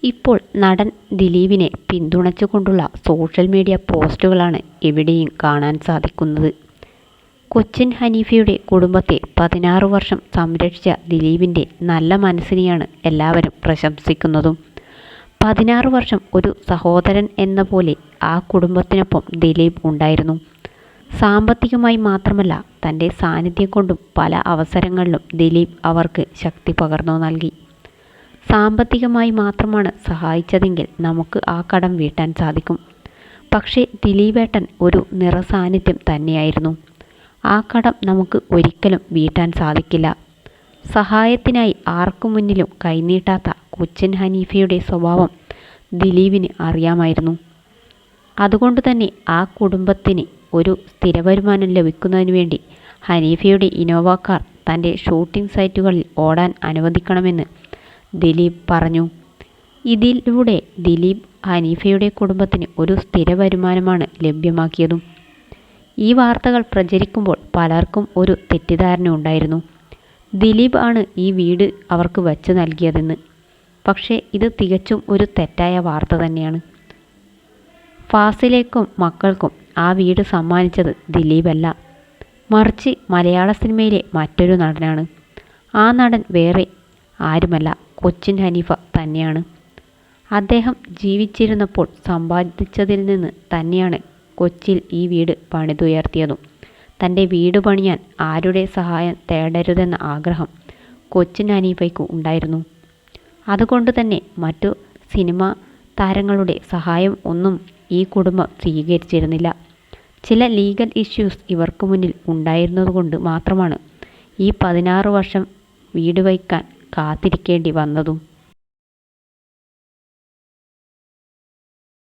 ഇപ്പോൾ നടൻ ദിലീപിനെ പിന്തുണച്ചുകൊണ്ടുള്ള സോഷ്യൽ മീഡിയ പോസ്റ്റുകളാണ് എവിടെയും കാണാൻ സാധിക്കുന്നത്. കൊച്ചിൻ ഹനീഫയുടെ കുടുംബത്തെ 16 വർഷം സംരക്ഷിച്ച ദിലീപിൻ്റെ നല്ല മനസ്സിനെയാണ് എല്ലാവരും പ്രശംസിക്കുന്നതും. 16 വർഷം ഒരു സഹോദരൻ എന്ന പോലെ ആ കുടുംബത്തിനൊപ്പം ദിലീപ് ഉണ്ടായിരുന്നു. സാമ്പത്തികമായി മാത്രമല്ല, തൻ്റെ സാന്നിധ്യം കൊണ്ടും പല അവസരങ്ങളിലും ദിലീപ് അവർക്ക് ശക്തി പകർന്നു നൽകി. സാമ്പത്തികമായി മാത്രമാണ് സഹായിച്ചതെങ്കിൽ നമുക്ക് ആ കടം വീട്ടാൻ സാധിക്കും. പക്ഷേ ദിലീപേട്ടൻ ഒരു നിറസാന്നിധ്യം തന്നെയായിരുന്നു. ആ കടം നമുക്ക് ഒരിക്കലും വീട്ടാൻ സാധിക്കില്ല. സഹായത്തിനായി ആർക്കു മുന്നിലും കൈനീട്ടാത്ത കൊച്ചിൻ ഹനീഫയുടെ സ്വഭാവം ദിലീപിന് അറിയാമായിരുന്നു. അതുകൊണ്ട് തന്നെ ആ കുടുംബത്തിന് ഒരു സ്ഥിരവരുമാനം ലഭിക്കുന്നതിന് വേണ്ടി ഹനീഫയുടെ ഇന്നോവ കാർ തൻ്റെ ഷൂട്ടിംഗ് സൈറ്റുകളിൽ ഓടാൻ അനുവദിക്കണമെന്ന് ദിലീപ് പറഞ്ഞു. ഇതിലൂടെ ദിലീപ് ഹനീഫയുടെ കുടുംബത്തിന് ഒരു സ്ഥിര വരുമാനമാണ് ലഭ്യമാക്കിയതും. ഈ വാർത്തകൾ പ്രചരിക്കുമ്പോൾ പലർക്കും ഒരു തെറ്റിദ്ധാരണ ഉണ്ടായിരുന്നു. ദിലീപ് ആണ് ഈ വീട് അവർക്ക് വച്ചു നൽകിയതെന്ന്. പക്ഷേ ഇത് തികച്ചും ഒരു തെറ്റായ വാർത്ത തന്നെയാണ്. ഫാസിലേക്കും മക്കൾക്കും ആ വീട് സമ്മാനിച്ചത് ദിലീപല്ല, മറിച്ച് മലയാള സിനിമയിലെ മറ്റൊരു നടനാണ്. ആ നടൻ വേറെ ആരുമല്ല, കൊച്ചിൻ ഹനീഫ തന്നെയാണ്. അദ്ദേഹം ജീവിച്ചിരുന്നപ്പോൾ സമ്പാദിച്ചതിൽ നിന്ന് തന്നെയാണ് കൊച്ചിയിൽ ഈ വീട് പണിതുയർത്തിയതും. തൻ്റെ വീട് പണിയാൻ ആരുടെ സഹായം തേടരുതെന്ന ആഗ്രഹം കൊച്ചിൻ ഹനീഫയ്ക്ക് ഉണ്ടായിരുന്നു. അതുകൊണ്ട് തന്നെ മറ്റു സിനിമാ താരങ്ങളുടെ സഹായം ഒന്നും ഈ കുടുംബം സ്വീകരിച്ചിരുന്നില്ല. ചില ലീഗൽ ഇഷ്യൂസ് ഇവർക്ക് മുന്നിൽ ഉണ്ടായിരുന്നതുകൊണ്ട് മാത്രമാണ് ഈ 16 വർഷം വീട് വയ്ക്കാൻ കാത്തിരിക്കേണ്ടി വന്നതും.